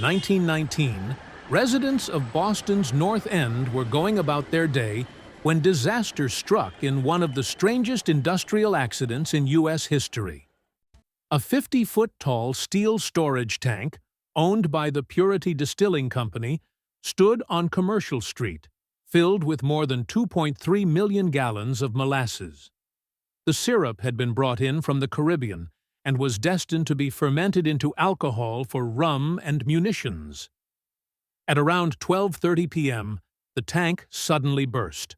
1919, residents of Boston's North End were going about their day when disaster struck in one of the strangest industrial accidents in U.S. history. A 50-foot-tall steel storage tank, owned by the Purity Distilling Company, stood on Commercial Street, filled with more than 2.3 million gallons of molasses. The syrup had been brought in from the Caribbean and was destined to be fermented into alcohol for rum and munitions. At around 12:30 p.m., the tank suddenly burst.